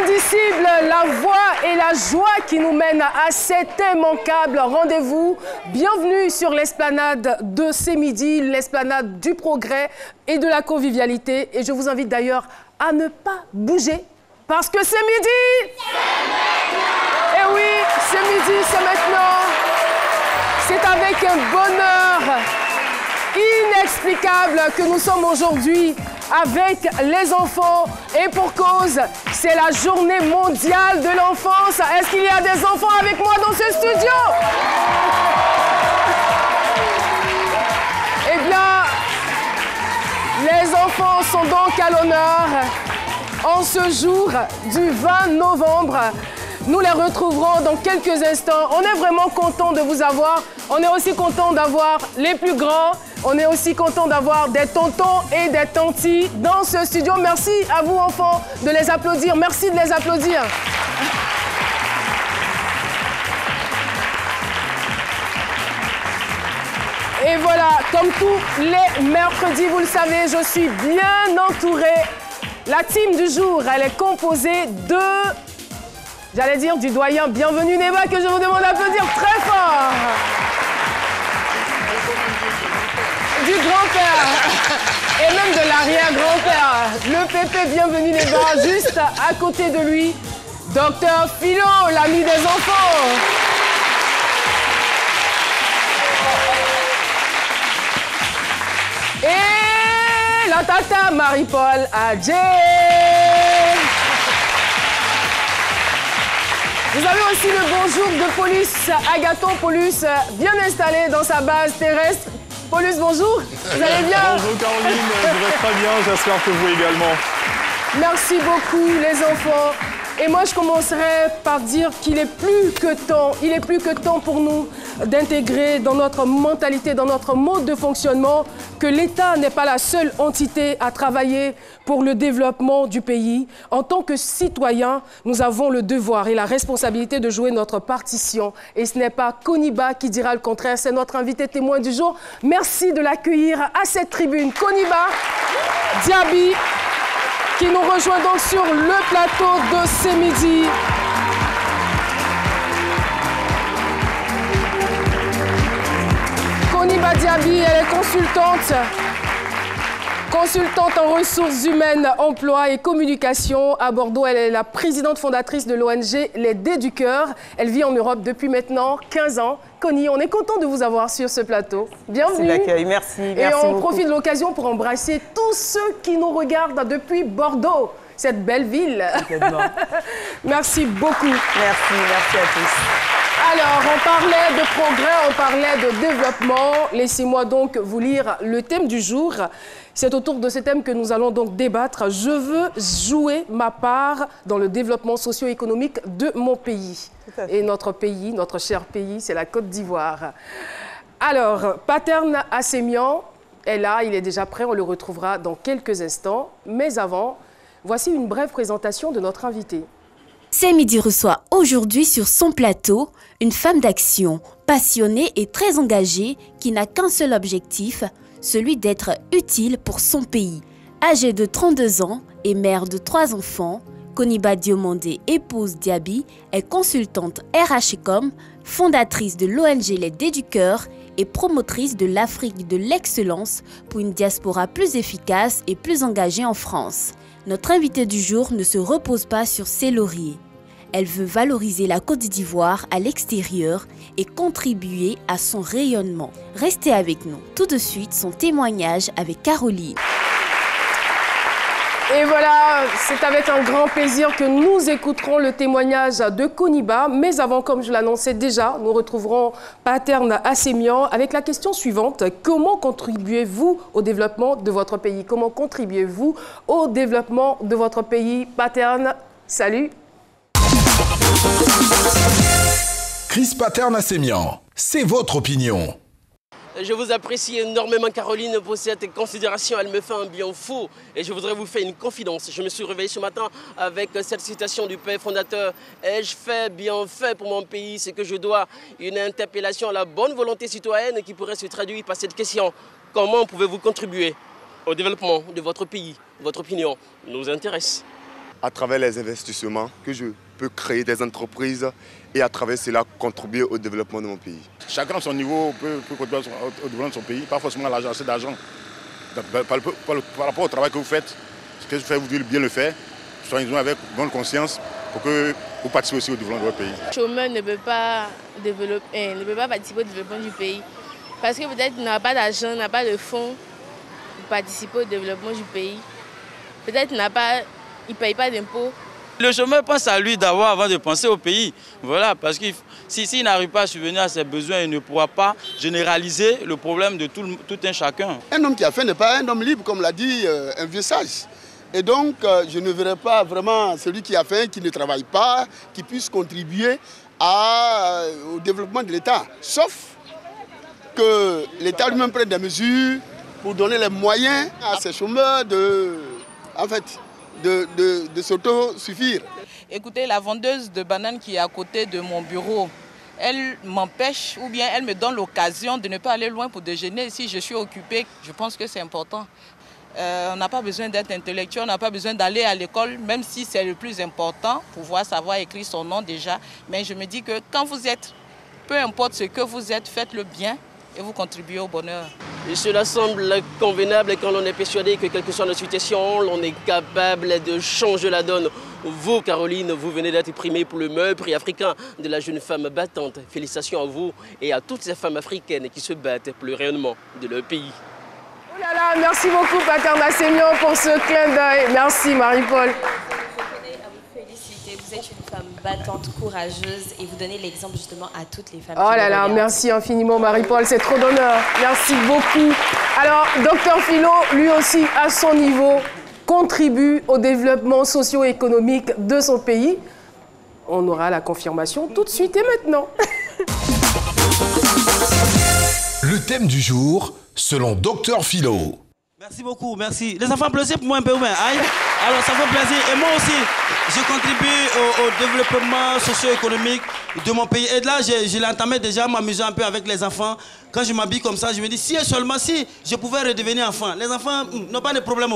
indicible, la voix et la joie qui nous mènent à cet immanquable rendez-vous. Bienvenue sur l'esplanade de ce midi, l'esplanade du progrès et de la convivialité. Et je vous invite d'ailleurs à ne pas bouger parce que c'est midi. Et oui, c'est midi, c'est maintenant. C'est avec un bonheur inexplicable que nous sommes aujourd'hui avec les enfants. Et pour cause, c'est la journée mondiale de l'enfance. Est-ce qu'il y a des enfants avec moi dans ce studio? Eh bien, les enfants sont donc à l'honneur en ce jour du 20 novembre. Nous les retrouverons dans quelques instants. On est vraiment content de vous avoir. On est aussi content d'avoir les plus grands. On est aussi content d'avoir des tontons et des tantis dans ce studio. Merci à vous, enfants, de les applaudir. Merci de les applaudir. Et voilà, comme tous les mercredis, vous le savez, je suis bien entourée. La team du jour, elle est composée de... J'allais dire du doyen. Bienvenue Neva, que je vous demande d'applaudir très fort. Du grand-père et même de l'arrière-grand-père. Le pépé, bienvenue Neva. Juste à côté de lui, Docteur Philo, l'ami des enfants. Et la tata Marie-Paul Adjé. Vous avez aussi le bonjour de Paulus Agathon. Paulus, bien installé dans sa base terrestre. Paulus, bonjour. Vous allez bien? Bonjour Caroline, je vais très bien, j'espère que vous également. Merci beaucoup les enfants. Et moi, je commencerai par dire qu'il est plus que temps pour nous d'intégrer dans notre mentalité, dans notre mode de fonctionnement, que l'État n'est pas la seule entité à travailler pour le développement du pays. En tant que citoyens, nous avons le devoir et la responsabilité de jouer notre partition. Et ce n'est pas Koniba qui dira le contraire, c'est notre invité témoin du jour. Merci de l'accueillir à cette tribune. Koniba Diaby, qui nous rejoint donc sur le plateau de ce midi. Koniba Diaby, elle est consultante en ressources humaines, emploi et communication. À Bordeaux, elle est la présidente fondatrice de l'ONG Les Dés du Cœur. Elle vit en Europe depuis maintenant 15 ans. Connie, on est content de vous avoir sur ce plateau. Bienvenue. Merci de l'accueil, merci. Et on profite de l'occasion pour embrasser tous ceux qui nous regardent depuis Bordeaux, cette belle ville. Merci beaucoup. Merci à tous. Alors, on parlait de progrès, on parlait de développement. Laissez-moi donc vous lire le thème du jour. C'est autour de ce thème que nous allons donc débattre. Je veux jouer ma part dans le développement socio-économique de mon pays. Et notre pays, notre cher pays, c'est la Côte d'Ivoire. Alors, Paterne Assémian est là, il est déjà prêt, on le retrouvera dans quelques instants. Mais avant, voici une brève présentation de notre invité. C'est Midi reçoit aujourd'hui sur son plateau une femme d'action, passionnée et très engagée qui n'a qu'un seul objectif, celui d'être utile pour son pays. Âgée de 32 ans et mère de 3 enfants, Koniba Diomandé, épouse Diaby, est consultante RH&Com, fondatrice de l'ONG Les Dés du Cœur et promotrice de l'Afrique de l'excellence pour une diaspora plus efficace et plus engagée en France. Notre invitée du jour ne se repose pas sur ses lauriers. Elle veut valoriser la Côte d'Ivoire à l'extérieur et contribuer à son rayonnement. Restez avec nous. Tout de suite, son témoignage avec Caroline. Et voilà, c'est avec un grand plaisir que nous écouterons le témoignage de Koniba. Mais avant, comme je l'annonçais déjà, nous retrouverons Paterne Assémian avec la question suivante. Comment contribuez-vous au développement de votre pays? Comment contribuez-vous au développement de votre pays? Paterne, salut. Chris Paterne Assémian, c'est votre opinion. Je vous apprécie énormément, Caroline, pour cette considération. Elle me fait un bien fou. Et je voudrais vous faire une confidence. Je me suis réveillé ce matin avec cette citation du père fondateur. Ai-je fait bien fait pour mon pays ce que je dois? Une interpellation à la bonne volonté citoyenne qui pourrait se traduire par cette question. Comment pouvez-vous contribuer au développement de votre pays? Votre opinion nous intéresse. à travers les investissements, que je peux créer des entreprises et à travers cela contribuer au développement de mon pays. Chacun à son niveau peut contribuer au développement de son pays, pas forcément l'argent, c'est d'argent. Par rapport au travail que vous faites, ce que vous faites, vous devez bien le faire, soyez-en avec bonne conscience pour que vous participez aussi au développement de votre pays. Le chômeur ne peut pas participer au développement du pays parce que peut-être il n'a pas d'argent, n'a pas de fonds pour participer au développement du pays. Peut-être il ne paye pas d'impôts. Le chômeur pense à lui d'abord avant de penser au pays. Voilà, parce que s'il n'arrive pas à subvenir à ses besoins, il ne pourra pas généraliser le problème de tout un chacun. Un homme qui a faim n'est pas un homme libre, comme l'a dit un vieux sage. Et donc, je ne verrai pas vraiment celui qui a faim, qui ne travaille pas, qui puisse contribuer au développement de l'État. Sauf que l'État lui-même prenne des mesures pour donner les moyens à ces chômeurs de s'auto-suffire. Écoutez, la vendeuse de bananes qui est à côté de mon bureau, elle m'empêche ou bien elle me donne l'occasion de ne pas aller loin pour déjeuner. Si je suis occupée, je pense que c'est important. On n'a pas besoin d'être intellectuel, on n'a pas besoin d'aller à l'école, même si c'est le plus important, pouvoir savoir écrire son nom déjà. Mais je me dis que quand vous êtes, peu importe ce que vous êtes, faites-le bien et vous contribuez au bonheur. Et cela semble convenable quand l'on est persuadé que quelle que soit notre situation, l'on est capable de changer la donne. Vous, Caroline, vous venez d'être primée pour le meilleur prix africain de la jeune femme battante. Félicitations à vous et à toutes ces femmes africaines qui se battent pour le rayonnement de leur pays. Oh là là, merci beaucoup Pater Nassémian pour ce clin d'œil. Merci Marie-Paul. Vous êtes une femme battante, courageuse et vous donnez l'exemple justement à toutes les femmes. Oh là là, merci infiniment Marie-Paul, c'est trop d'honneur. Merci beaucoup. Alors, Dr Philo, lui aussi, à son niveau, contribue au développement socio-économique de son pays. On aura la confirmation tout de suite et maintenant. Le thème du jour, selon Dr Philo. Merci beaucoup, merci. Les enfants, applaudissez pour moi un peu, aïe. Alors, ça fait plaisir. Et moi aussi, je contribue au développement socio-économique de mon pays. Et là, je l'entamais déjà m'amusant un peu avec les enfants. Quand je m'habille comme ça, je me dis, si et seulement si je pouvais redevenir enfant. Les enfants n'ont pas de problème.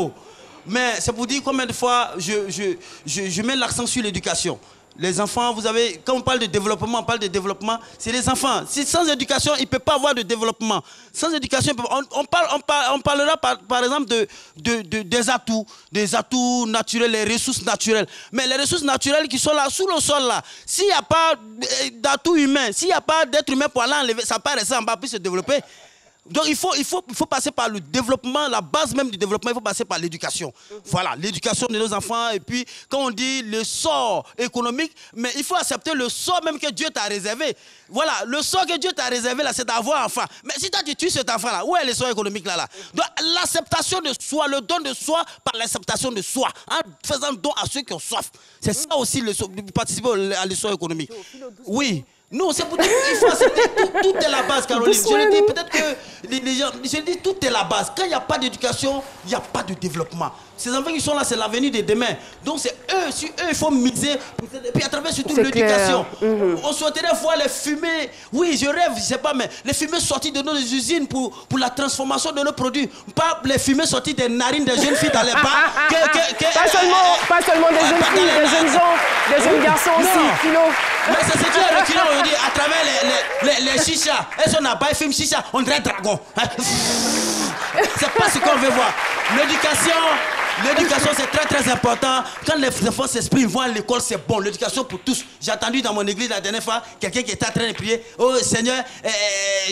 Mais c'est pour dire combien de fois je mets l'accent sur l'éducation. Les enfants, vous avez, quand on parle de développement, c'est les enfants. Si, sans éducation, il ne peut pas avoir de développement. Sans éducation, on parlera par exemple des atouts naturels, les ressources naturelles. Mais les ressources naturelles qui sont là, sous le sol, là, s'il n'y a pas d'atouts humains, s'il n'y a pas d'être humain pour aller enlever, ça ne va pas rester en bas, puis se développer. Donc il faut passer par le développement, la base même du développement, il faut passer par l'éducation. Voilà, l'éducation de nos enfants. Et puis, quand on dit le sort économique, mais il faut accepter le sort même que Dieu t'a réservé. Voilà, le sort que Dieu t'a réservé, là, c'est d'avoir un enfant. Mais si toi, tu tues cet enfant-là, où est le sort économique, là? Donc, l'acceptation de soi, le don de soi par l'acceptation de soi, en faisant don à ceux qui ont soif. C'est ça aussi, participer à l'essor économique. Oui. Non, c'est pour dire qu'il faut accepter tout est la base, Caroline. Je le dis, peut-être que les gens, je dis tout est la base. Quand il n'y a pas d'éducation, il n'y a pas de développement. Ces enfants qui sont là, c'est l'avenir de demain. Donc c'est eux, sur eux, il faut miser. Et puis à travers surtout l'éducation. On souhaiterait voir les fumées. Oui, je rêve, je ne sais pas, mais les fumées sorties de nos usines pour la transformation de nos produits. Pas les fumées sorties des narines des jeunes filles dans les bars. Pas seulement des jeunes filles, des jeunes gens, des jeunes garçons aussi, Philo. Mais c'est ce qui est reculé aujourd'hui à travers les chichas. Et si on n'a pas un film chicha, on dirait dragon. C'est pas ce qu'on veut voir. L'éducation, c'est très très important. Quand les enfants s'expriment, vont à l'école, c'est bon. L'éducation pour tous. J'ai entendu dans mon église la dernière fois, quelqu'un qui était en train de prier. Oh Seigneur,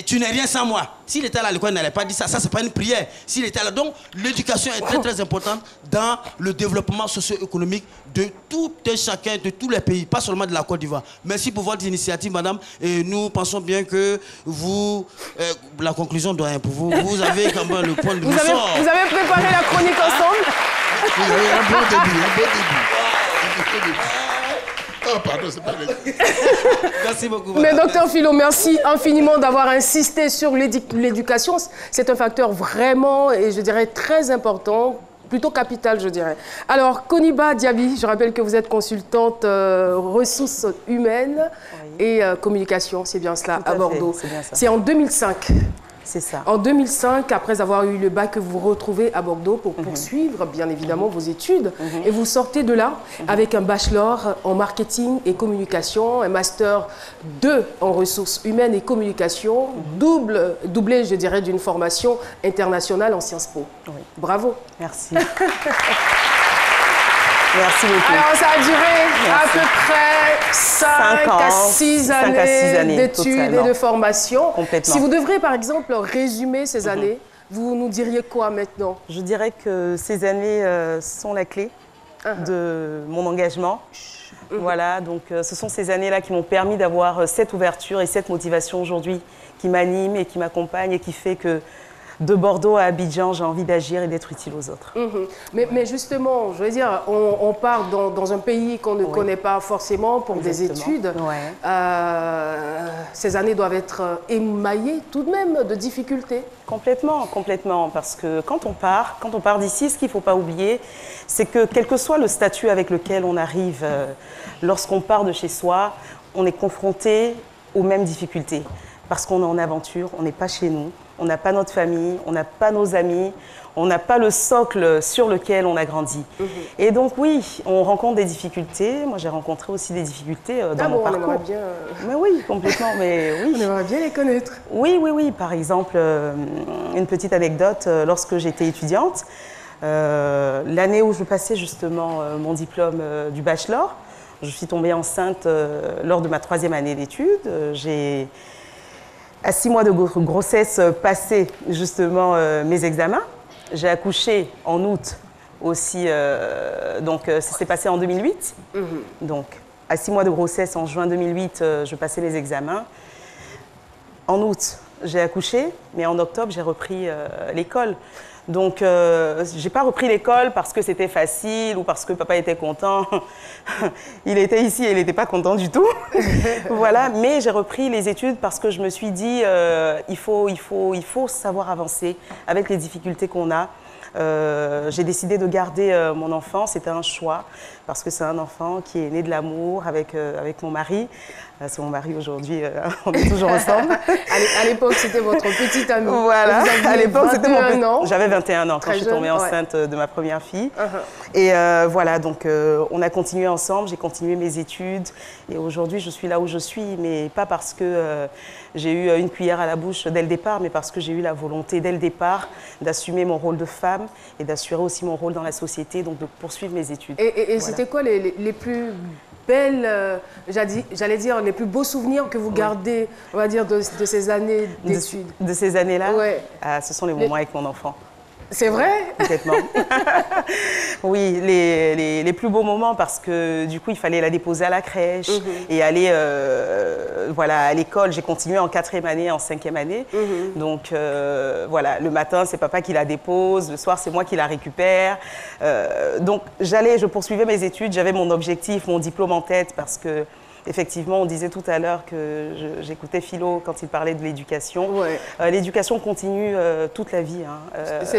tu n'es rien sans moi. S'il était là à l'école, il n'allait pas dire ça. Ça, c'est pas une prière. S'il était là. Donc, l'éducation est très très importante dans le développement socio-économique de tout et chacun, de tous les pays, pas seulement de la Côte d'Ivoire. Merci pour votre initiative, madame. Et nous pensons bien que vous, la conclusion doit être pour vous. Vous avez quand même le point de vue. Vous avez préparé la chronique ensemble? Oui, un bon début. Oh, pardon, c'est pas Merci beaucoup. Mais docteur Philo, merci infiniment d'avoir insisté sur l'éducation. C'est un facteur vraiment, et je dirais, très important, plutôt capital, je dirais. Alors, Koniba Diaby, je rappelle que vous êtes consultante ressources humaines et communication, c'est bien cela, à Bordeaux. C'est en 2005. C'est ça. En 2005, après avoir eu le bac, vous vous retrouvez à Bordeaux pour poursuivre, bien évidemment, vos études. Et vous sortez de là avec un bachelor en marketing et communication, un master 2 en ressources humaines et communication, doublé, je dirais, d'une formation internationale en Sciences Po. Oui. Bravo. Merci. Merci beaucoup. Alors, ça a duré à peu près 5 à 6 années d'études et de formation. Complètement. Si vous devriez, par exemple, résumer ces années, vous nous diriez quoi maintenant? Je dirais que ces années sont la clé de mon engagement. Voilà, donc ce sont ces années-là qui m'ont permis d'avoir cette ouverture et cette motivation aujourd'hui qui m'anime et qui m'accompagne et qui fait que de Bordeaux à Abidjan, j'ai envie d'agir et d'être utile aux autres. Mais justement, je veux dire, on part dans un pays qu'on ne connaît pas forcément pour des études. Ces années doivent être émaillées tout de même de difficultés. Complètement, complètement. Parce que quand on part d'ici, ce qu'il ne faut pas oublier, c'est que quel que soit le statut avec lequel on arrive, lorsqu'on part de chez soi, on est confronté aux mêmes difficultés. Parce qu'on est en aventure, on n'est pas chez nous. On n'a pas notre famille, on n'a pas nos amis, on n'a pas le socle sur lequel on a grandi. Et donc oui, on rencontre des difficultés. Moi, j'ai rencontré aussi des difficultés dans mon parcours. On aimerait bien... Mais oui, complètement, mais oui. On aimerait bien les connaître. Oui, oui, oui. Par exemple, une petite anecdote, lorsque j'étais étudiante, l'année où je passais justement mon diplôme du bachelor, je suis tombée enceinte lors de ma 3e année d'études. J'ai... À 6 mois de grossesse, passé justement mes examens. J'ai accouché en août aussi, donc ça s'est passé en 2008. Donc à 6 mois de grossesse, en juin 2008, je passais les examens. En août, j'ai accouché, mais en octobre, j'ai repris l'école. Donc, je n'ai pas repris l'école parce que c'était facile ou parce que papa était content. Il était ici et il n'était pas content du tout. Voilà, mais j'ai repris les études parce que je me suis dit il faut savoir avancer avec les difficultés qu'on a. J'ai décidé de garder mon enfant, c'était un choix, parce que c'est un enfant qui est né de l'amour avec mon mari. C'est mon mari aujourd'hui, on est toujours ensemble. À l'époque, c'était votre petite amie. Voilà, à l'époque, c'était mon petit an. J'avais 21 ans quand je suis tombée enceinte de ma première fille. Et voilà, donc on a continué ensemble, j'ai continué mes études. Et aujourd'hui, je suis là où je suis, mais pas parce que j'ai eu une cuillère à la bouche dès le départ, mais parce que j'ai eu la volonté dès le départ d'assumer mon rôle de femme et d'assurer aussi mon rôle dans la société, donc de poursuivre mes études. Et voilà. c'était quoi les plus belles, j'allais dire, les plus beaux souvenirs que vous gardez, on va dire, de ces années d'études? De ces années-là? Ouais. Ce sont les moments avec mon enfant. C'est vrai? Complètement. Oui, les plus beaux moments parce que du coup, il fallait la déposer à la crèche et aller voilà, à l'école. J'ai continué en 4e année, en 5e année. Donc voilà, le matin, c'est papa qui la dépose, le soir, c'est moi qui la récupère. Donc je poursuivais mes études, j'avais mon objectif, mon diplôme en tête parce que effectivement, on disait tout à l'heure que j'écoutais Philo quand il parlait de l'éducation. L'éducation continue toute la vie.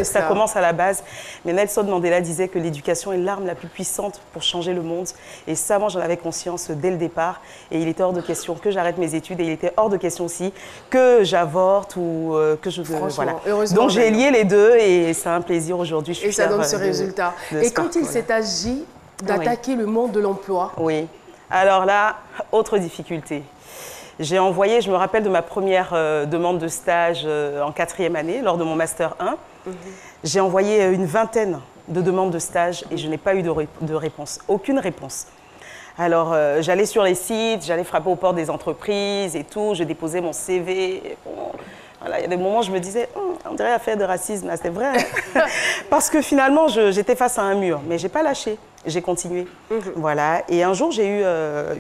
Ça commence à la base. Mais Nelson Mandela disait que l'éducation est l'arme la plus puissante pour changer le monde. Et ça, moi, j'en avais conscience dès le départ. Et il était hors de question que j'arrête mes études. Et il était hors de question aussi que j'avorte ou que je... Voilà. Donc, j'ai lié les deux et c'est un plaisir aujourd'hui. Et ça donne ce résultat. Et quand il s'est agi d'attaquer le monde de l'emploi, alors là, autre difficulté. J'ai envoyé, je me rappelle de ma première demande de stage en 4e année, lors de mon Master 1. J'ai envoyé une vingtaine de demandes de stage et je n'ai pas eu de réponse, aucune réponse. Alors, j'allais sur les sites, j'allais frapper aux portes des entreprises et tout, je déposais mon CV. Voilà, il y a des moments où je me disais, on dirait affaire de racisme, c'est vrai. Parce que finalement, j'étais face à un mur, mais je n'ai pas lâché. J'ai continué. Voilà. Et un jour, j'ai eu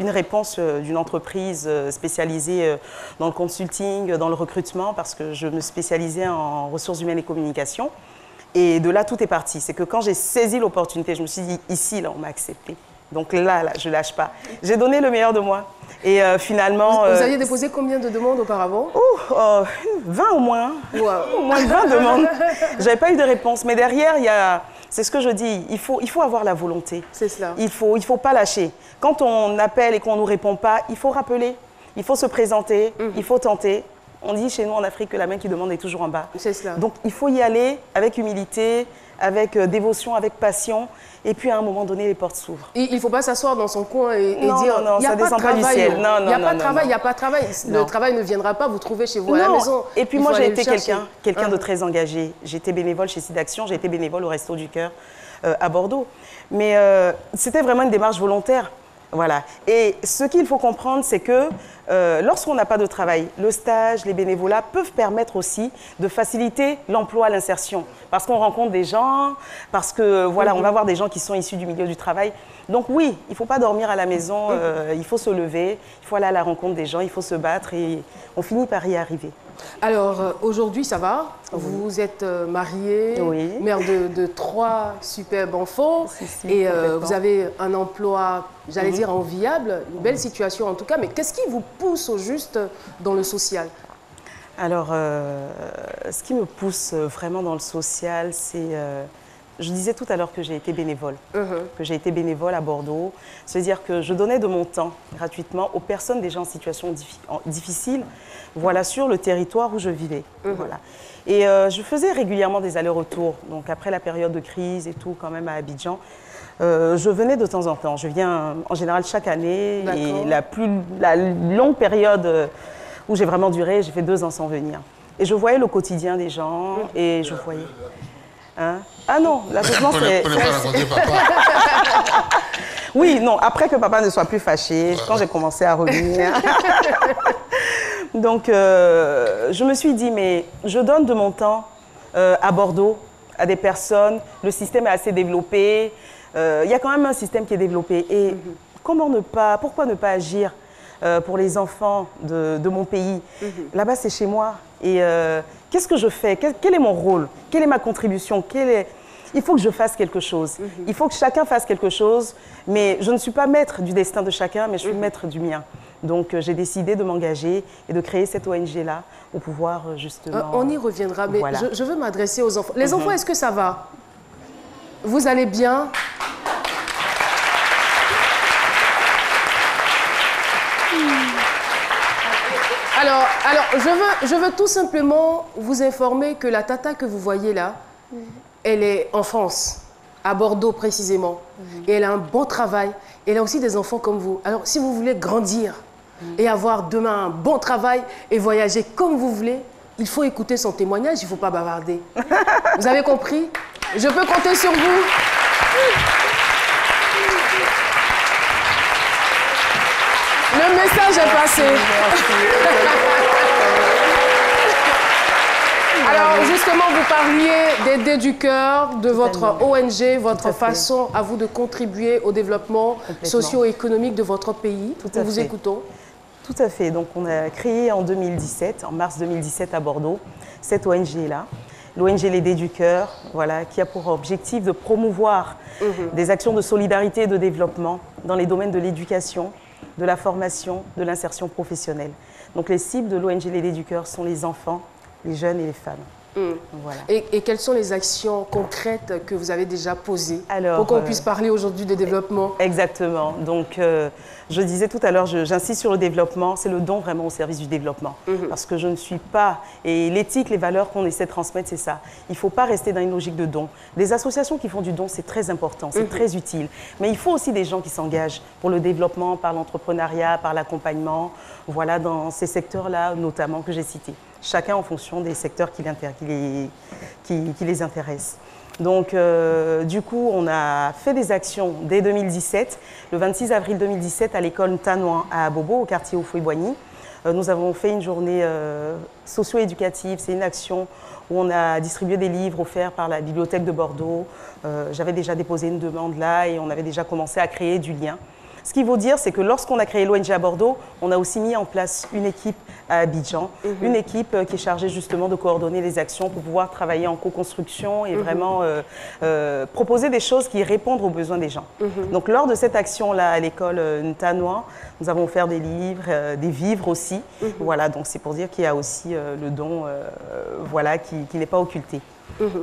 une réponse d'une entreprise spécialisée dans le consulting, dans le recrutement, parce que je me spécialisais en ressources humaines et communication. Et de là, tout est parti. C'est que quand j'ai saisi l'opportunité, je me suis dit, ici, là, on m'a accepté. Donc là, je ne lâche pas. J'ai donné le meilleur de moi. Et finalement... Vous aviez déposé combien de demandes auparavant? 20 au moins. Au moins 20 demandes. Je n'avais pas eu de réponse. Mais derrière, il y a... C'est ce que je dis, il faut avoir la volonté. C'est cela. Il faut pas lâcher. Quand on appelle et qu'on ne nous répond pas, il faut rappeler, il faut se présenter, il faut tenter. On dit chez nous en Afrique que la main qui demande est toujours en bas. C'est cela. Donc il faut y aller avec humilité, avec dévotion, avec passion. Et puis à un moment donné, les portes s'ouvrent. Il ne faut pas s'asseoir dans son coin et non, dire non, ça descend pas du ciel. Il n'y a pas de travail, il n'y a pas de travail. Le travail ne viendra pas vous trouver chez vous à la maison. Et puis moi, j'ai été quelqu'un de très engagé. J'étais bénévole chez SIDAction, j'ai été bénévole au Resto du Cœur à Bordeaux. Mais c'était vraiment une démarche volontaire. Voilà. Et ce qu'il faut comprendre, c'est que lorsqu'on n'a pas de travail, le stage, les bénévolats peuvent permettre aussi de faciliter l'emploi, l'insertion. Parce qu'on rencontre des gens, parce que voilà, on va voir des gens qui sont issus du milieu du travail. Donc oui, il ne faut pas dormir à la maison, il faut se lever, il faut aller à la rencontre des gens, il faut se battre et on finit par y arriver. Alors aujourd'hui, ça va? Vous êtes mariée, mère de 3 superbes enfants et vous avez un emploi, j'allais dire, enviable, une belle situation en tout cas. Mais qu'est-ce qui vous pousse au juste dans le social? Alors, ce qui me pousse vraiment dans le social, c'est... je disais tout à l'heure que j'ai été bénévole, que j'ai été bénévole à Bordeaux. C'est-à-dire que je donnais de mon temps gratuitement aux personnes déjà en situation difficile, voilà, sur le territoire où je vivais. Voilà. Et je faisais régulièrement des allers-retours. Donc après la période de crise et tout, quand même à Abidjan, je venais de temps en temps. Je viens en général chaque année. Et la longue période où j'ai vraiment duré, j'ai fait 2 ans sans venir. Et je voyais le quotidien des gens et je voyais... Hein? Ah non, l'accouchement c'est... On n'est pas raconté papa. Oui, non, après que papa ne soit plus fâché, quand j'ai commencé à revenir. Donc, je me suis dit, mais je donne de mon temps à Bordeaux, à des personnes, le système est assez développé, il y a quand même un système qui est développé. Et pourquoi ne pas agir pour les enfants de mon pays? Là-bas, c'est chez moi. Et qu'est-ce que je fais? Quel est mon rôle? Quelle est ma contribution? Il faut que je fasse quelque chose. Il faut que chacun fasse quelque chose. Mais je ne suis pas maître du destin de chacun, mais je suis maître du mien. Donc, j'ai décidé de m'engager et de créer cette ONG-là pour pouvoir justement... On y reviendra, mais voilà. je veux m'adresser aux enfants. Les enfants, est-ce que ça va? Vous allez bien? Alors, je veux tout simplement vous informer que la tata que vous voyez là, elle est en France, à Bordeaux précisément. Et elle a un bon travail. Et elle a aussi des enfants comme vous. Alors, si vous voulez grandir et avoir demain un bon travail et voyager comme vous voulez, il faut écouter son témoignage, il ne faut pas bavarder. Vous avez compris? Je peux compter sur vous? Le message est passé. Alors justement, vous parliez d'aider du cœur, de votre ONG, votre façon à vous de contribuer au développement socio-économique de votre pays. Nous vous écoutons. Tout à fait. Donc on a créé en 2017, en mars 2017 à Bordeaux, cette ONG-là. L'ONG L'Aider du Cœur, voilà, qui a pour objectif de promouvoir des actions de solidarité et de développement dans les domaines de l'éducation, de la formation, de l'insertion professionnelle. Donc les cibles de l'ONG L'Aider du Cœur sont les enfants, les jeunes et les femmes. Voilà. Et quelles sont les actions concrètes que vous avez déjà posées pour qu'on puisse parler aujourd'hui de développement? Exactement. Donc, je disais tout à l'heure, j'insiste sur le développement, c'est le don vraiment au service du développement. Parce que je ne suis pas... Et l'éthique, les valeurs qu'on essaie de transmettre, c'est ça. Il ne faut pas rester dans une logique de don. Les associations qui font du don, c'est très important, c'est très utile. Mais il faut aussi des gens qui s'engagent pour le développement, par l'entrepreneuriat, par l'accompagnement, voilà, dans ces secteurs-là, notamment, que j'ai cités. Chacun en fonction des secteurs qui les intéressent. Donc, du coup, on a fait des actions dès 2017. Le 26 avril 2017, à l'école Ntanoan à Bobo, au quartier Oufoué-Boigny, nous avons fait une journée socio-éducative. C'est une action où on a distribué des livres offerts par la bibliothèque de Bordeaux. J'avais déjà déposé une demande là et on avait déjà commencé à créer du lien. Ce qu'il faut dire, c'est que lorsqu'on a créé l'ONG à Bordeaux, on a aussi mis en place une équipe à Abidjan, une équipe qui est chargée justement de coordonner les actions pour pouvoir travailler en co-construction et vraiment proposer des choses qui répondent aux besoins des gens. Donc lors de cette action-là à l'école Ntanoan, nous avons offert des livres, des vivres aussi. Voilà, donc c'est pour dire qu'il y a aussi le don voilà, qui n'est pas occulté.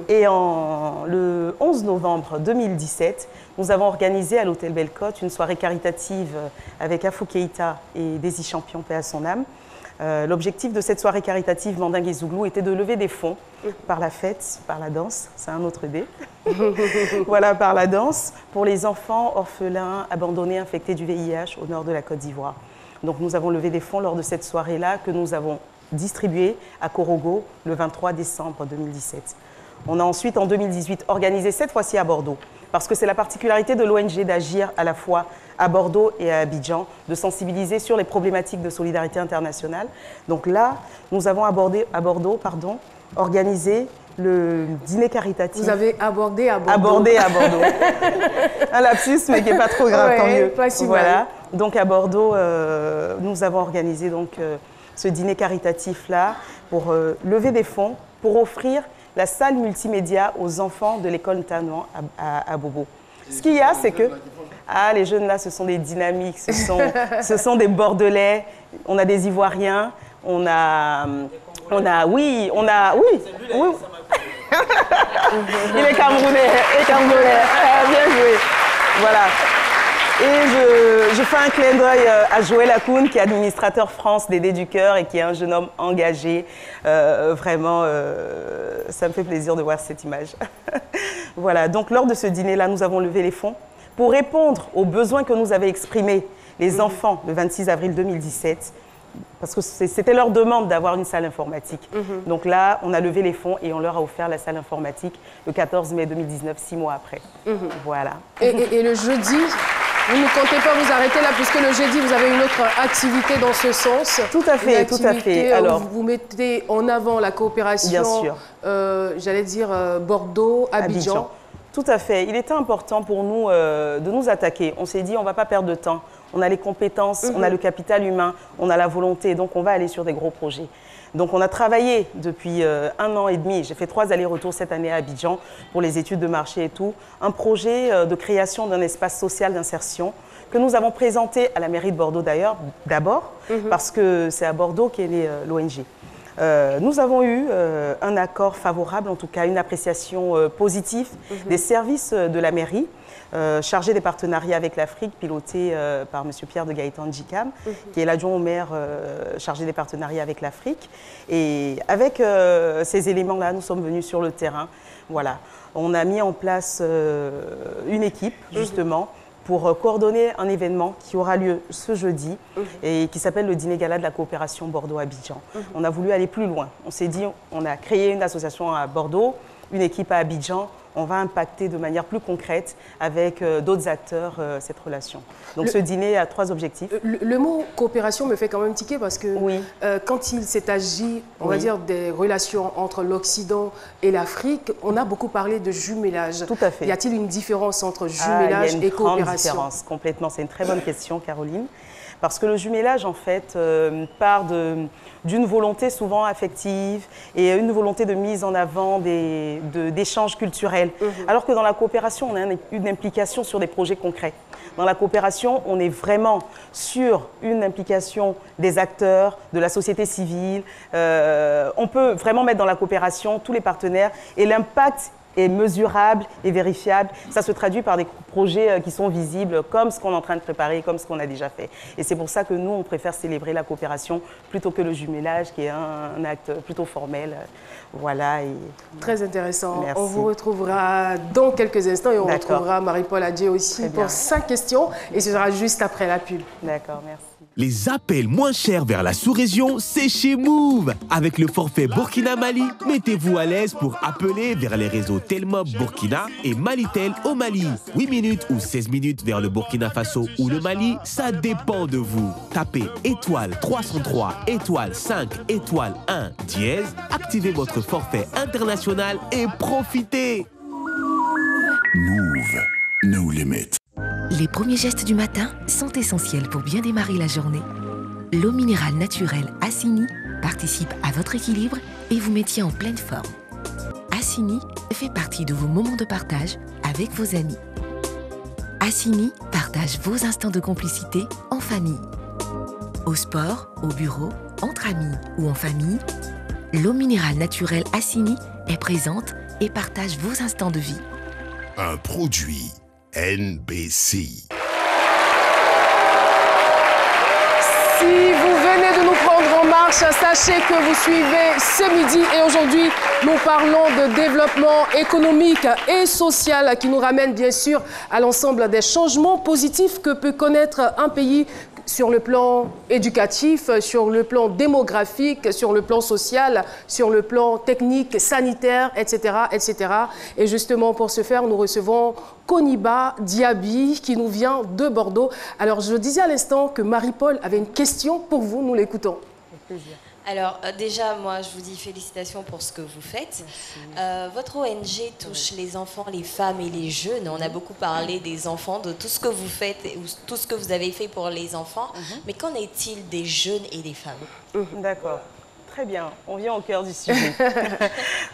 Et le 11 novembre 2017, nous avons organisé à l'hôtel Bellecote une soirée caritative avec Afou Keïta et Daisy Champion, paix à son âme, L'objectif de cette soirée caritative Mandingue et Zouglou était de lever des fonds par la fête, par la danse, c'est un autre dé. Voilà, par la danse, pour les enfants orphelins abandonnés infectés du VIH au nord de la Côte d'Ivoire. Donc nous avons levé des fonds lors de cette soirée-là que nous avons distribué à Korogo le 23 décembre 2017. On a ensuite, en 2018, organisé cette fois-ci à Bordeaux, parce que c'est la particularité de l'ONG d'agir à la fois à Bordeaux et à Abidjan, de sensibiliser sur les problématiques de solidarité internationale. Donc là, nous avons à Bordeaux, organisé le dîner caritatif. Vous avez abordé à Bordeaux. Abordé à Bordeaux. Un lapsus, mais qui n'est pas trop grave, tant mieux. Pas si voilà. mal. Donc à Bordeaux, nous avons organisé ce dîner caritatif-là pour lever des fonds, pour offrir la salle multimédia aux enfants de l'école Ntanou à Bobo. Ce qu'il y a, c'est que les jeunes là, ce sont des dynamiques, ce sont des Bordelais, on a des Ivoiriens, oui. Il est Camerounais, bien joué. Voilà. Et je fais un clin d'œil à Joël Akoun, qui est administrateur France d'Aider du Cœur et qui est un jeune homme engagé. Vraiment, ça me fait plaisir de voir cette image. Voilà, donc lors de ce dîner-là, nous avons levé les fonds pour répondre aux besoins que nous avaient exprimés les enfants le 26 avril 2017, parce que c'était leur demande d'avoir une salle informatique. Donc là, on a levé les fonds et on leur a offert la salle informatique le 14 mai 2019, 6 mois après. Voilà. Et le jeudi, vous ne comptez pas vous arrêter là, puisque le jeudi, vous avez une autre activité dans ce sens. Tout à fait, tout à fait. Alors, vous mettez en avant la coopération, bien sûr. J'allais dire Bordeaux, Abidjan. Tout à fait. Il était important pour nous de nous attaquer. On s'est dit, on ne va pas perdre de temps. On a les compétences, on a le capital humain, on a la volonté, donc on va aller sur des gros projets. Donc on a travaillé depuis 1 an et demi, j'ai fait 3 allers-retours cette année à Abidjan pour les études de marché et tout, un projet de création d'un espace social d'insertion que nous avons présenté à la mairie de Bordeaux d'ailleurs, d'abord, parce que c'est à Bordeaux qu'est née l'ONG. Nous avons eu un accord favorable, en tout cas une appréciation positive des services de la mairie, chargé des partenariats avec l'Afrique, piloté par M. Pierre de Gaëtan Djikam, qui est l'adjoint au maire chargé des partenariats avec l'Afrique. Et avec ces éléments-là, nous sommes venus sur le terrain. Voilà. On a mis en place une équipe, justement, pour coordonner un événement qui aura lieu ce jeudi et qui s'appelle le Dîner Gala de la coopération Bordeaux-Abidjan. On a voulu aller plus loin. On s'est dit, on a créé une association à Bordeaux, une équipe à Abidjan. On va impacter de manière plus concrète avec d'autres acteurs cette relation. Donc ce dîner a 3 objectifs. Le mot coopération me fait quand même tiquer parce que quand il s'est agi, on va dire, des relations entre l'Occident et l'Afrique, on a beaucoup parlé de jumelage. Tout à fait. Y a-t-il une différence entre jumelage et coopération? Il y a une grande différence, complètement. C'est une très bonne question, Caroline. Parce que le jumelage, en fait, part d'une volonté souvent affective et une volonté de mise en avant d'échanges culturels. Alors que dans la coopération, on a une implication sur des projets concrets. Dans la coopération, on est vraiment sur une implication des acteurs, de la société civile. On peut vraiment mettre dans la coopération tous les partenaires et l'impact est mesurable et vérifiable. Ça se traduit par des projets qui sont visibles, comme ce qu'on est en train de préparer, comme ce qu'on a déjà fait. Et c'est pour ça que nous, on préfère célébrer la coopération plutôt que le jumelage, qui est un acte plutôt formel. Voilà. Très intéressant. Merci. On vous retrouvera dans quelques instants et on retrouvera Marie-Paul Adjé aussi pour 5 questions. Et ce sera juste après la pub. D'accord, merci. Les appels moins chers vers la sous-région, c'est chez Move. Avec le forfait Burkina-Mali, mettez-vous à l'aise pour appeler vers les réseaux Telmob Burkina et Malitel au Mali. 8 minutes ou 16 minutes vers le Burkina Faso ou le Mali, ça dépend de vous. Tapez étoile 303, étoile 5, étoile 1, dièse, activez votre forfait international et profitez. Move, no limit. Les premiers gestes du matin sont essentiels pour bien démarrer la journée. L'eau minérale naturelle Assini participe à votre équilibre et vous met en pleine forme. Assini fait partie de vos moments de partage avec vos amis. Assini partage vos instants de complicité en famille. Au sport, au bureau, entre amis ou en famille, l'eau minérale naturelle Assini est présente et partage vos instants de vie. Un produit NBC. Si vous venez de nous prendre en marche, sachez que vous suivez ce midi et aujourd'hui, nous parlons de développement économique et social qui nous ramène bien sûr à l'ensemble des changements positifs que peut connaître un pays sur le plan éducatif, sur le plan démographique, sur le plan social, sur le plan technique, sanitaire, etc., etc. Et justement, pour ce faire, nous recevons Koniba Diaby, qui nous vient de Bordeaux. Alors, je disais à l'instant que Marie-Paul avait une question pour vous. Nous l'écoutons. Avec plaisir. Alors, déjà, moi, je vous dis félicitations pour ce que vous faites. Votre ONG touche les enfants, les femmes et les jeunes. On a beaucoup parlé des enfants, de tout ce que vous faites, ou tout ce que vous avez fait pour les enfants. Mais qu'en est-il des jeunes et des femmes? D'accord. Très bien. On vient au cœur du sujet.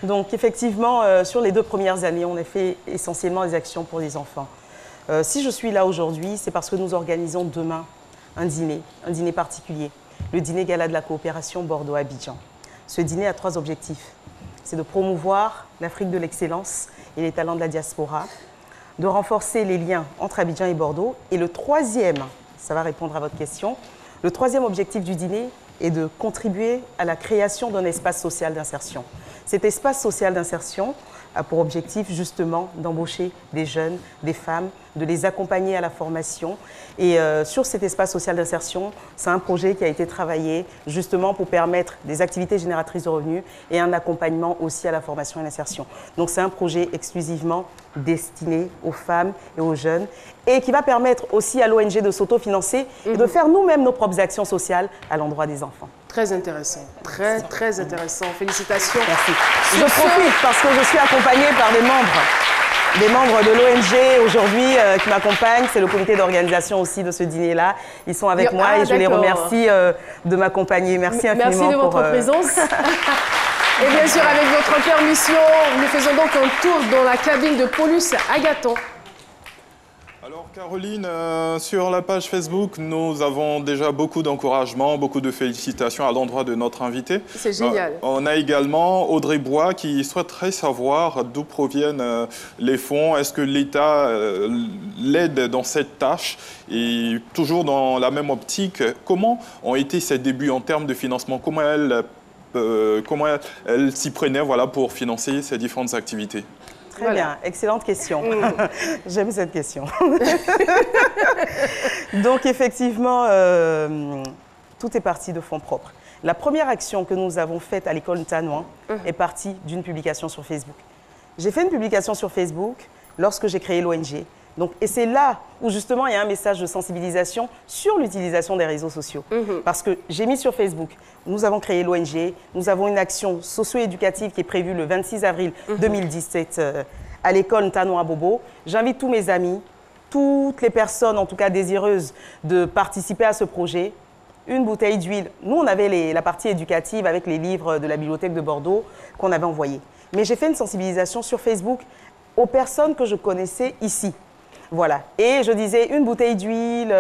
Donc, effectivement, sur les 2 premières années, on a fait essentiellement des actions pour les enfants. Si je suis là aujourd'hui, c'est parce que nous organisons demain un dîner particulier. Le dîner gala de la coopération Bordeaux-Abidjan. Ce dîner a 3 objectifs. C'est de promouvoir l'Afrique de l'excellence et les talents de la diaspora, de renforcer les liens entre Abidjan et Bordeaux. Et le 3e, ça va répondre à votre question, le 3e objectif du dîner est de contribuer à la création d'un espace social d'insertion. Cet espace social d'insertion a pour objectif justement d'embaucher des jeunes, des femmes, de les accompagner à la formation. Et sur cet espace social d'insertion, c'est un projet qui a été travaillé justement pour permettre des activités génératrices de revenus et un accompagnement aussi à la formation et l'insertion. Donc c'est un projet exclusivement destiné aux femmes et aux jeunes et qui va permettre aussi à l'ONG de s'autofinancer et de faire nous-mêmes nos propres actions sociales à l'endroit des enfants. Très intéressant, très intéressant. Félicitations. Merci. Je profite parce que je suis accompagnée par des membres de l'ONG aujourd'hui qui m'accompagnent. C'est le comité d'organisation aussi de ce dîner-là. Ils sont avec moi et je les remercie de m'accompagner. Merci infiniment. Merci de votre présence. Et bien sûr, avec votre permission, nous faisons donc un tour dans la cabine de Paulus Agathon. Alors Caroline, sur la page Facebook, nous avons déjà beaucoup d'encouragement, beaucoup de félicitations à l'endroit de notre invité. C'est génial. On a également Audrey Bois qui souhaiterait savoir d'où proviennent les fonds. Est-ce que l'État l'aide dans cette tâche? Et toujours dans la même optique, comment ont été ses débuts en termes de financement? Comment elle s'y prenait pour financer ses différentes activités? Très bien, excellente question. J'aime cette question. Donc effectivement, tout est parti de fonds propres. La première action que nous avons faite à l'école Ntanoin est partie d'une publication sur Facebook. J'ai fait une publication sur Facebook lorsque j'ai créé l'ONG. Et c'est là où justement il y a un message de sensibilisation sur l'utilisation des réseaux sociaux. Parce que j'ai mis sur Facebook, nous avons créé l'ONG, nous avons une action socio-éducative qui est prévue le 26 avril 2017 à l'école Ntanoin à Bobo. J'invite tous mes amis, toutes les personnes en tout cas désireuses de participer à ce projet. Une bouteille d'huile. Nous, on avait la partie éducative avec les livres de la bibliothèque de Bordeaux qu'on avait envoyés. Mais j'ai fait une sensibilisation sur Facebook aux personnes que je connaissais ici. Voilà. Et je disais une bouteille d'huile,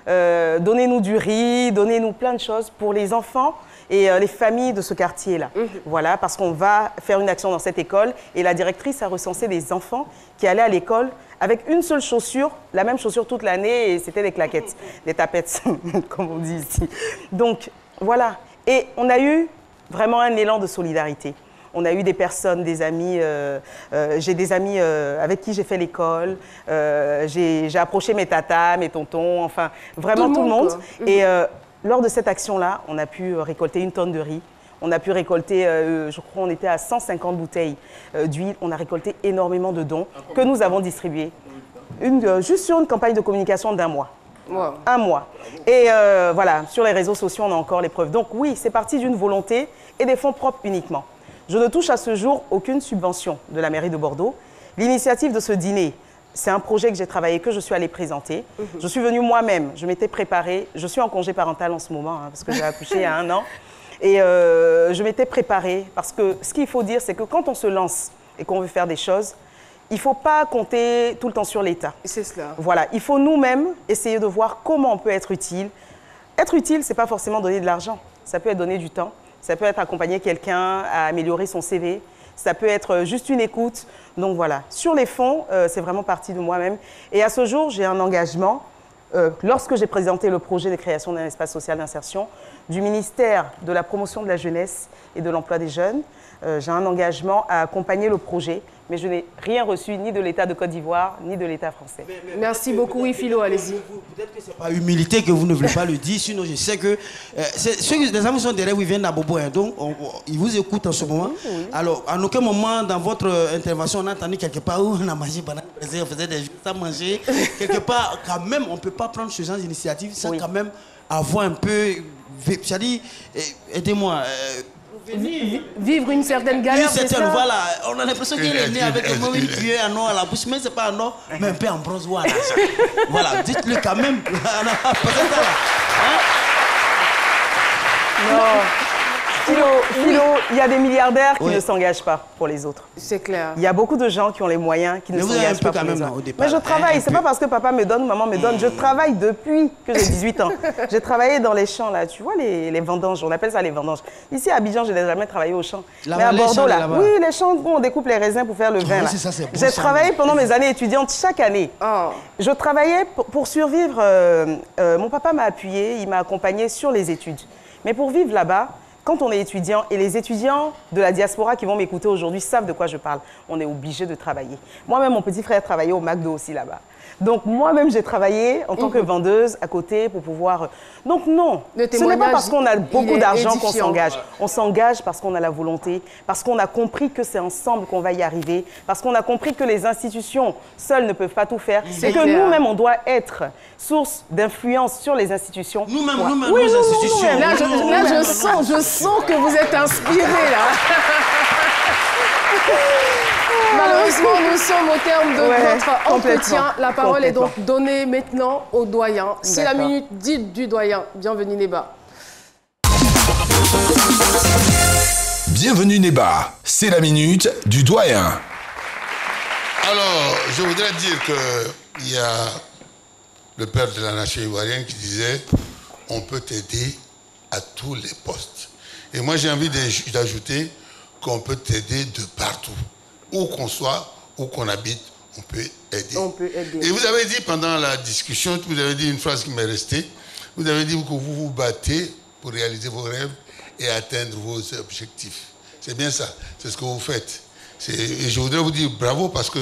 donnez-nous du riz, donnez-nous plein de choses pour les enfants et les familles de ce quartier-là. Voilà, parce qu'on va faire une action dans cette école et la directrice a recensé des enfants qui allaient à l'école avec une seule chaussure, la même chaussure toute l'année et c'était des claquettes, des tapettes, comme on dit ici. Donc, voilà. Et on a eu vraiment un élan de solidarité. On a eu des personnes, des amis, j'ai des amis avec qui j'ai fait l'école, j'ai approché mes tatas, mes tontons, enfin vraiment tout le monde. Et lors de cette action-là, on a pu récolter 1 tonne de riz, on a pu récolter, je crois on était à 150 bouteilles d'huile, on a récolté énormément de dons que nous avons distribués. Juste sur une campagne de communication d'1 mois. Wow. 1 mois. Et voilà, sur les réseaux sociaux, on a encore les preuves. Donc oui, c'est parti d'une volonté et des fonds propres uniquement. Je ne touche à ce jour aucune subvention de la mairie de Bordeaux. L'initiative de ce dîner, c'est un projet que j'ai travaillé, que je suis allée présenter. Je suis venue moi-même, je m'étais préparée. Je suis en congé parental en ce moment, parce que j'ai accouché il y a 1 an. Et je m'étais préparée, parce que ce qu'il faut dire, c'est que quand on se lance et qu'on veut faire des choses, il ne faut pas compter tout le temps sur l'État. C'est cela. Voilà, il faut nous-mêmes essayer de voir comment on peut être utile. Être utile, ce n'est pas forcément donner de l'argent. Ça peut être donner du temps. Ça peut être accompagner quelqu'un à améliorer son CV. Ça peut être juste une écoute. Donc voilà, sur les fonds, c'est vraiment parti de moi-même. Et à ce jour, j'ai un engagement lorsque j'ai présenté le projet de création d'un espace social d'insertion du ministère de la promotion de la jeunesse et de l'emploi des jeunes, j'ai un engagement à accompagner le projet, mais je n'ai rien reçu ni de l'État de Côte d'Ivoire, ni de l'État français. Merci beaucoup, oui, Philo, allez-y. Peut-être que c'est par humilité que vous ne voulez pas le dire, sinon je sais que les amis sont derrière, ils viennent d'Abobo, hein, donc ils vous écoutent en ce moment. Oui. Alors, à aucun moment dans votre intervention, on a entendu quelque part où on a mangé banane, on faisait des jeux à manger. Quelque part, quand même, on ne peut pas prendre ce genre d'initiative sans quand même avoir un peu... C'est-à-dire, aidez-moi... Vivre une certaine galère, c'est ça? Voilà, on a l'impression qu'il est né avec un mauvais cuillère en or à la bouche, mais c'est pas en or, mais un peu en bronze. Voilà, voilà, dites-le quand même. Non. Philo, il y a des milliardaires qui ne s'engagent pas pour les autres. C'est clair. Il y a beaucoup de gens qui ont les moyens, qui ne s'engagent pas pour les autres. Mais je travaille, c'est pas parce que papa me donne ou maman me donne, je travaille depuis que j'ai 18 ans. J'ai travaillé dans les champs, là, tu vois, les vendanges, on appelle ça les vendanges. Ici à Abidjan, je n'ai jamais travaillé au champ. Mais à Bordeaux, là, oui, les champs où on découpe les raisins pour faire le vin. J'ai travaillé pendant mes années étudiantes chaque année. Je travaillais pour survivre. Mon papa m'a appuyé, il m'a accompagné sur les études. Mais pour vivre là-bas, quand on est étudiant, et les étudiants de la diaspora qui vont m'écouter aujourd'hui savent de quoi je parle, on est obligé de travailler. Moi-même, mon petit frère travaillait au McDo aussi là-bas. Donc moi-même, j'ai travaillé en tant que vendeuse à côté pour pouvoir... Donc non, ce n'est pas parce qu'on a beaucoup d'argent qu'on s'engage. On s'engage parce qu'on a la volonté, parce qu'on a compris que c'est ensemble qu'on va y arriver, parce qu'on a compris que les institutions seules ne peuvent pas tout faire, et que nous-mêmes, on doit être source d'influence sur les institutions. Nous-mêmes, oui, nos institutions. Là, je sens que vous êtes inspirés, là. Malheureusement, nous sommes au terme de notre entretien. La parole est donc donnée maintenant au doyen. C'est la minute dite du doyen. Bienvenue, Neba. Bienvenue, Neba. C'est la minute du doyen. Alors, je voudrais dire qu'il y a le père de la nation ivoirienne qui disait « On peut t'aider à tous les postes ». Et moi, j'ai envie d'ajouter qu'on peut t'aider de partout. Où qu'on soit, où qu'on habite, on peut aider. On peut aider. Et vous avez dit pendant la discussion, vous avez dit une phrase qui m'est restée, vous avez dit que vous vous battez pour réaliser vos rêves et atteindre vos objectifs. C'est bien ça, c'est ce que vous faites. Et je voudrais vous dire bravo parce que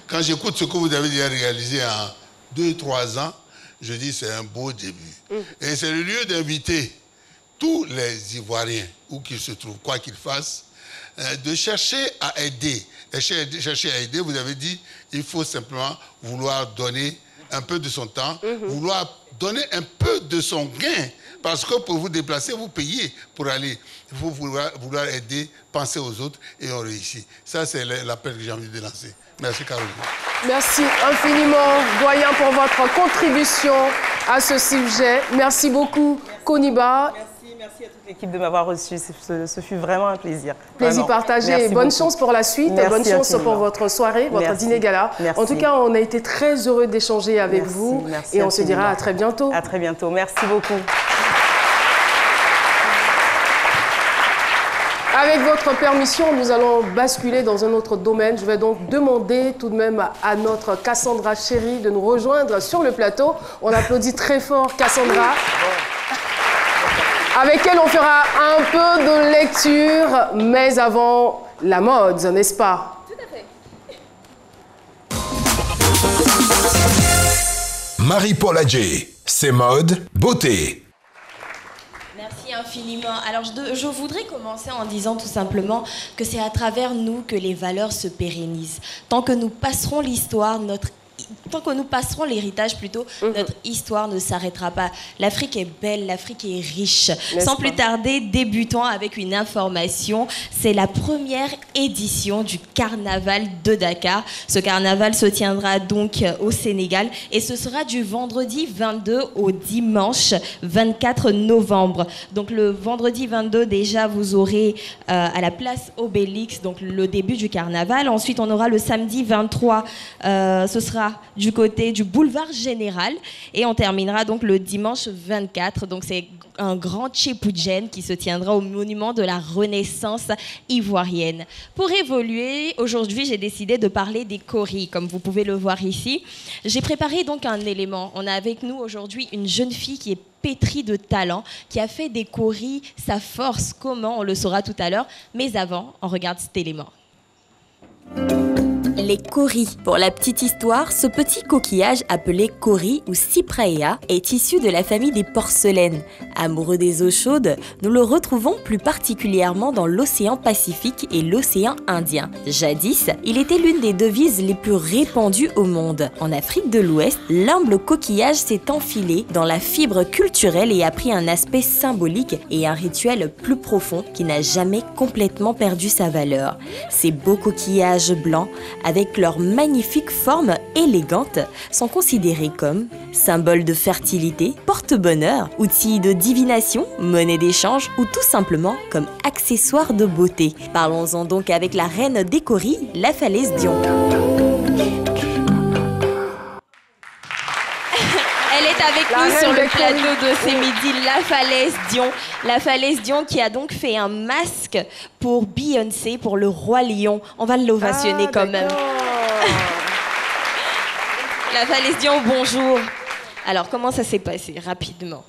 quand j'écoute ce que vous avez déjà réalisé en 2-3 ans, je dis c'est un beau début. Et c'est le lieu d'inviter tous les Ivoiriens, où qu'ils se trouvent, quoi qu'ils fassent, de chercher à aider. Et chercher à aider, vous avez dit, il faut simplement vouloir donner un peu de son temps, vouloir donner un peu de son gain. Parce que pour vous déplacer, vous payez pour aller. Il faut vouloir aider, penser aux autres et on réussit. Ça, c'est l'appel que j'ai envie de lancer. Merci, Caroline. Merci infiniment, doyen, pour votre contribution à ce sujet. Merci beaucoup, Koniba. Merci à toute l'équipe de m'avoir reçu. Ce fut vraiment un plaisir. Plaisir partagé. Merci bonne chance pour la suite. Merci bonne chance infiniment. Pour votre soirée, votre dîner gala. Merci. En tout cas, on a été très heureux d'échanger avec vous. Merci et on se dira à très bientôt. À très bientôt. Merci beaucoup. Avec votre permission, nous allons basculer dans un autre domaine. Je vais donc demander tout de même à notre Cassandra Chéri de nous rejoindre sur le plateau. On applaudit très fort Cassandra. Avec elle, on fera un peu de lecture, mais avant la mode, n'est-ce pas? Tout à fait. Marie-Paul Adjé, c'est mode, beauté. Merci infiniment. Alors, je voudrais commencer en disant tout simplement que c'est à travers nous que les valeurs se pérennisent. Tant que nous passerons l'histoire, tant que nous passerons l'héritage plutôt, notre histoire ne s'arrêtera pas. L'Afrique est belle, l'Afrique est riche. Sans plus tarder, débutons avec une information. C'est la première édition du Carnaval de Dakar. Ce carnaval se tiendra donc au Sénégal et ce sera du vendredi 22 au dimanche 24 novembre. Donc le vendredi 22, déjà, vous aurez à la place Obélix, donc le début du carnaval. Ensuite, on aura le samedi 23, ce sera du côté du boulevard Général. Et on terminera donc le dimanche 24. Donc c'est un grand tchépoudjen qui se tiendra au monument de la Renaissance ivoirienne. Pour évoluer, aujourd'hui, j'ai décidé de parler des koris, comme vous pouvez le voir ici. J'ai préparé donc un élément. On a avec nous aujourd'hui une jeune fille qui est pétrie de talent, qui a fait des koris sa force. Comment? On le saura tout à l'heure. Mais avant, on regarde cet élément. Les koris. Pour la petite histoire, ce petit coquillage appelé kori ou cypraea est issu de la famille des porcelaines. Amoureux des eaux chaudes, nous le retrouvons plus particulièrement dans l'océan Pacifique et l'océan Indien. Jadis, il était l'une des devises les plus répandues au monde. En Afrique de l'Ouest, l'humble coquillage s'est enfilé dans la fibre culturelle et a pris un aspect symbolique et un rituel plus profond qui n'a jamais complètement perdu sa valeur. Ces beaux coquillages blancs, avec leur magnifique forme élégante, sont considérés comme symboles de fertilité, porte-bonheur, outils de divination, monnaie d'échange ou tout simplement comme accessoires de beauté. Parlons-en donc avec la reine des koris, la Falaise Dion. Elle est avec nous sur le plateau de ce midi, la Falaise Dion. La Falaise Dion qui a donc fait un masque pour Beyoncé, pour le Roi Lion. On va l'ovationner quand même. La Falaise Dion, bonjour. Alors, comment ça s'est passé rapidement?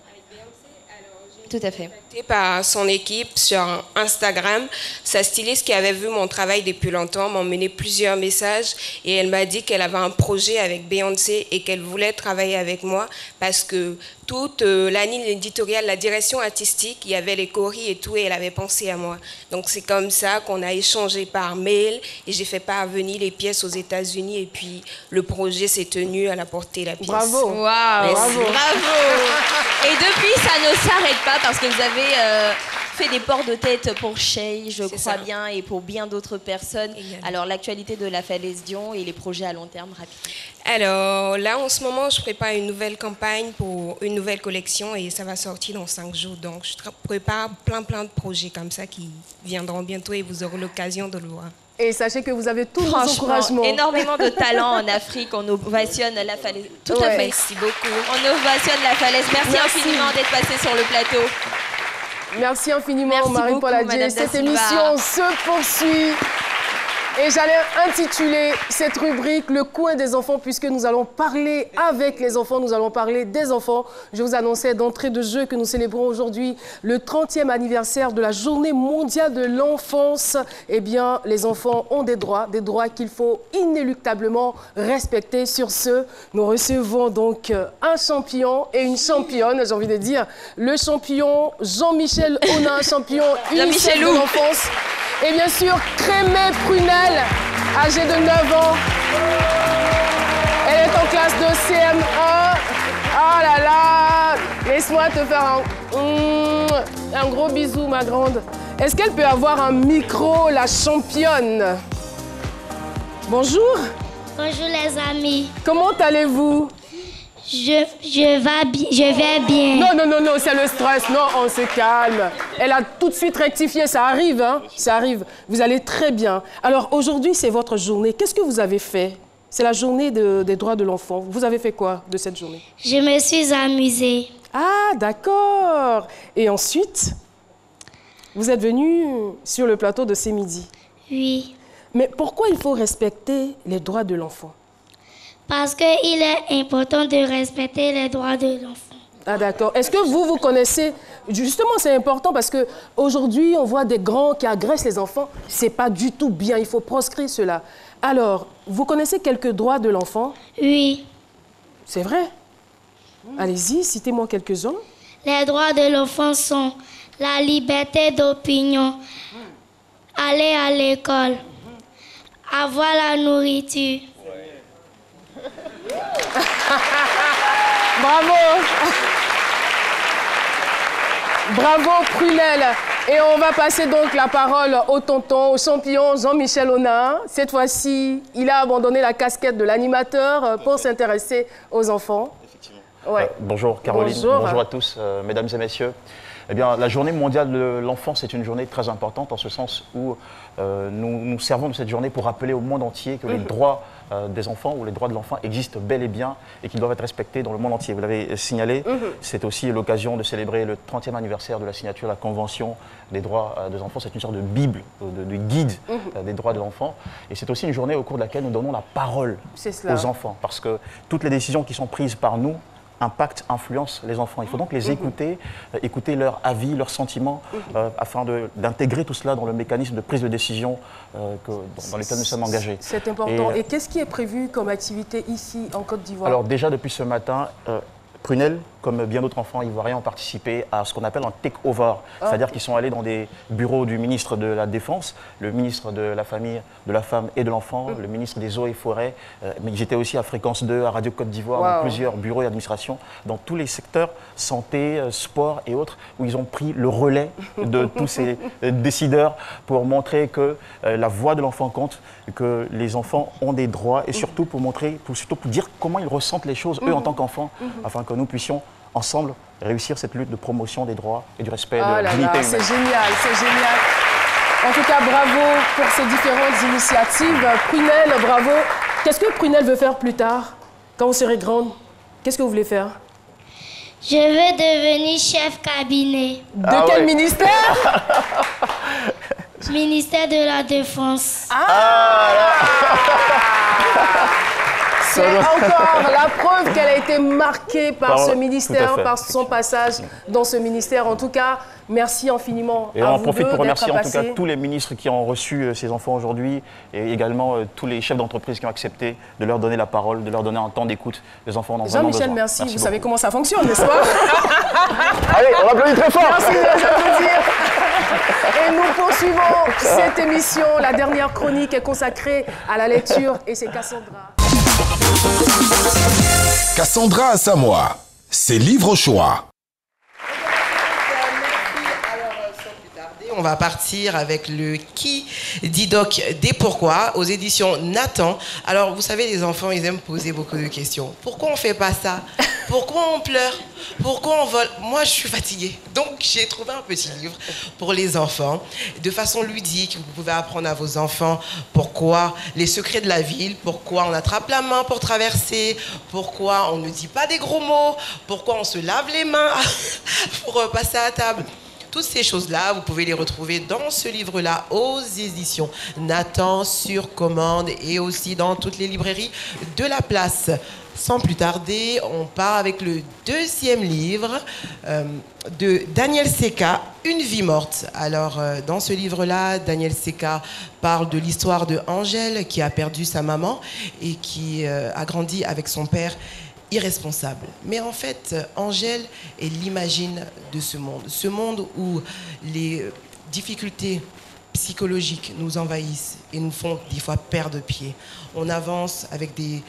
Tout à fait. Par son équipe sur Instagram, sa styliste qui avait vu mon travail depuis longtemps m'a emmené plusieurs messages et elle m'a dit qu'elle avait un projet avec Beyoncé et qu'elle voulait travailler avec moi parce que toute la ligne éditoriale, la direction artistique, il y avait les koris et tout et elle avait pensé à moi. Donc c'est comme ça qu'on a échangé par mail et j'ai fait parvenir les pièces aux États-Unis et puis le projet s'est tenu à la portée de la pièce. Bravo. Wow. Bravo. Et depuis, ça ne s'arrête pas parce que vous avez fait des ports de tête pour Shay, je crois bien, et pour bien d'autres personnes. Alors, l'actualité de la Falaise Dion et les projets à long terme, rapidement. Alors, là, en ce moment, je prépare une nouvelle campagne pour une nouvelle collection et ça va sortir dans 5 jours. Donc, je prépare plein de projets comme ça qui viendront bientôt et vous aurez l'occasion de le voir. Et sachez que vous avez tous nos encouragements. Énormément de talent en Afrique. On ovationne la Falaise. Tout à fait. Merci beaucoup. On ovationne la Falaise. Merci infiniment d'être passé sur le plateau. Merci infiniment, Marie-Paul Adjé. Cette émission se poursuit. Et j'allais intituler cette rubrique « Le coin des enfants » puisque nous allons parler avec les enfants, nous allons parler des enfants. Je vous annonçais d'entrée de jeu que nous célébrons aujourd'hui le 30e anniversaire de la Journée mondiale de l'enfance. Eh bien, les enfants ont des droits qu'il faut inéluctablement respecter. Sur ce, nous recevons donc un champion et une championne, j'ai envie de dire. Le champion Jean-Michel Ona, champion UNICEF de l'enfance. Et bien sûr, Crémé Prunel, âgée de 9 ans. Elle est en classe de CM1. Oh là là, laisse-moi te faire un gros bisou, ma grande. Est-ce qu'elle peut avoir un micro, la championne? Bonjour. Bonjour les amis. Comment allez-vous? Je vais bien. Non, c'est le stress. Non, on se calme. Elle a tout de suite rectifié. Ça arrive, hein? Ça arrive. Vous allez très bien. Alors, aujourd'hui, c'est votre journée. Qu'est-ce que vous avez fait? C'est la journée des droits de l'enfant. Vous avez fait quoi de cette journée? Je me suis amusée. Ah, d'accord. Et ensuite, vous êtes venu sur le plateau de ce midi? Oui. Mais pourquoi il faut respecter les droits de l'enfant? Parce qu'il est important de respecter les droits de l'enfant. Ah d'accord. Est-ce que vous connaissez... Justement, c'est important parce qu'aujourd'hui, on voit des grands qui agressent les enfants. C'est pas du tout bien, il faut proscrire cela. Alors, vous connaissez quelques droits de l'enfant? Oui. C'est vrai? Allez-y, citez-moi quelques-uns. Les droits de l'enfant sont la liberté d'opinion, aller à l'école, avoir la nourriture. Bravo. Bravo Prunel. Et on va passer donc la parole au tonton, au champion Jean-Michel Ona. Cette fois-ci, il a abandonné la casquette de l'animateur pour s'intéresser aux enfants. Effectivement. Ouais. Bonjour Caroline, bonjour à tous, mesdames et messieurs. Eh bien, la journée mondiale de l'enfance est une journée très importante en ce sens où nous servons de cette journée pour rappeler au monde entier que les droits des enfants, où les droits de l'enfant existent bel et bien et qui doivent être respectés dans le monde entier. Vous l'avez signalé, c'est aussi l'occasion de célébrer le 30e anniversaire de la signature de la Convention des droits des enfants. C'est une sorte de bible, de guide des droits de l'enfant. Et c'est aussi une journée au cours de laquelle nous donnons la parole aux enfants, parce que toutes les décisions qui sont prises par nous impactent, influencent les enfants. Il faut donc les écouter, écouter leur avis, leurs sentiments, afin d'intégrer tout cela dans le mécanisme de prise de décision dans lequel nous sommes engagés. C'est important. Et qu'est-ce qui est prévu comme activité ici en Côte d'Ivoire? Alors déjà depuis ce matin, Prunel, comme bien d'autres enfants ivoiriens, ont participé à ce qu'on appelle un take-over. C'est-à-dire qu'ils sont allés dans des bureaux du ministre de la Défense, le ministre de la Famille, de la Femme et de l'Enfant, le ministre des Eaux et Forêts. Mais j'étais aussi à Fréquence 2, à Radio Côte d'Ivoire, dans plusieurs bureaux et administrations, dans tous les secteurs, santé, sport et autres, où ils ont pris le relais de tous ces décideurs pour montrer que la voix de l'enfant compte, que les enfants ont des droits et surtout pour montrer, surtout pour dire comment ils ressentent les choses, eux, en tant qu'enfants, afin que nous puissions ensemble réussir cette lutte de promotion des droits et du respect de la dignité humaine. C'est génial, c'est génial. En tout cas, bravo pour ces différentes initiatives. Prunel, bravo. Qu'est-ce que Prunel veut faire plus tard, quand vous serez grande? Qu'est-ce que vous voulez faire? Je veux devenir chef cabinet. De quel ministère? Ministère de la Défense. C'est encore la preuve qu'elle a été marquée par ce ministère, par son passage dans ce ministère. En tout cas, merci infiniment et à on en vous profite deux pour remercier en tout cas passés. tous les ministres qui ont reçu ces enfants aujourd'hui et également tous les chefs d'entreprise qui ont accepté de leur donner la parole, de leur donner un temps d'écoute. Les enfants en ont vraiment besoin. Jean-Michel, merci. Vous savez comment ça fonctionne, n'est-ce pas? Allez, on applaudit très fort. Merci de nous applaudir. Et nous poursuivons cette émission. La dernière chronique est consacrée à la lecture et c'est Cassandra. Cassandra Assamoah, ses livres au choix. On va partir avec le Qui dit doc des pourquoi aux éditions Nathan. Alors, vous savez, les enfants, ils aiment poser beaucoup de questions. Pourquoi on fait pas ça? Pourquoi on pleure? Pourquoi on vole? Moi, je suis fatiguée. Donc, j'ai trouvé un petit livre pour les enfants. De façon ludique, vous pouvez apprendre à vos enfants pourquoi les secrets de la ville, pourquoi on attrape la main pour traverser, pourquoi on ne dit pas des gros mots, pourquoi on se lave les mains pour passer à table. Toutes ces choses-là, vous pouvez les retrouver dans ce livre-là aux éditions Nathan sur commande et aussi dans toutes les librairies de la place. Sans plus tarder, on part avec le deuxième livre de Daniel Seka, Une vie morte. Alors, dans ce livre-là, Daniel Seka parle de l'histoire de Angèle qui a perdu sa maman et qui a grandi avec son père irresponsable. Mais en fait, Angèle est l'imagine de ce monde où les difficultés psychologiques nous envahissent et nous font des fois perdre pied. On avance avec des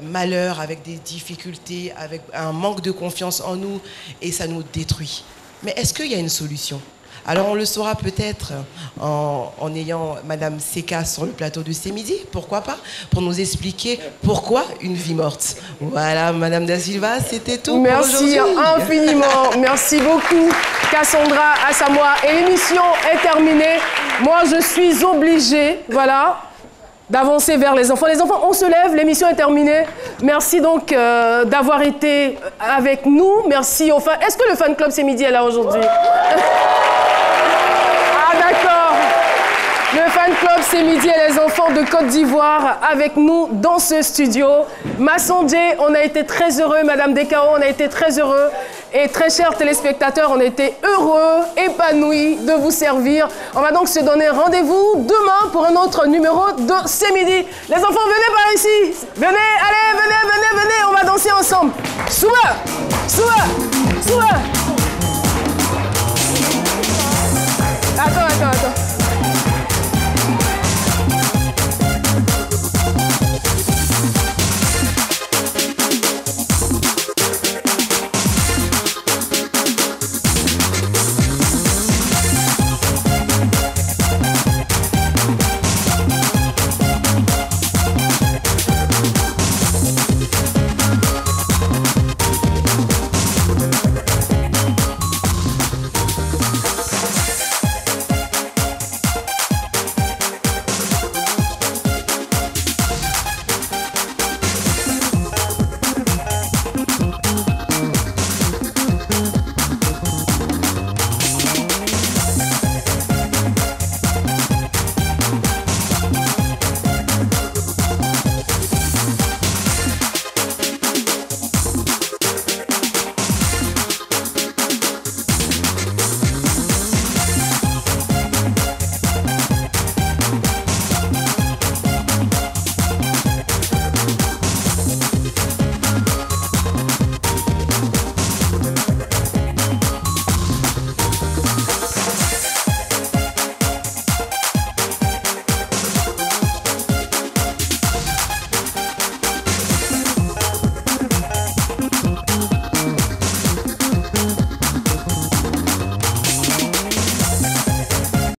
malheurs, avec des difficultés, avec un manque de confiance en nous et ça nous détruit. Mais est-ce qu'il y a une solution ? Alors on le saura peut-être en ayant Madame Seka sur le plateau de ce midi, pourquoi pas, pour nous expliquer pourquoi une vie morte. Voilà, Madame Da Silva, c'était tout pour aujourd'hui. Merci infiniment, merci beaucoup Cassandra Assamoah. Et l'émission est terminée. Moi, je suis obligée, voilà, d'avancer vers les enfants. Les enfants, on se lève, l'émission est terminée. Merci donc d'avoir été avec nous. Merci aux fans. Est-ce que le fan club ce midi est là aujourd'hui? Ah d'accord. Le fan club ce midi et les enfants de Côte d'Ivoire avec nous dans ce studio. Massondé, on a été très heureux. Madame Dekao, on a été très heureux. Et très chers téléspectateurs, on a été heureux, épanouis de vous servir. On va donc se donner rendez-vous demain pour un autre numéro de Ce Midi. Les enfants, venez par ici. Venez, allez, venez, on va danser ensemble. Souba, souba, souba.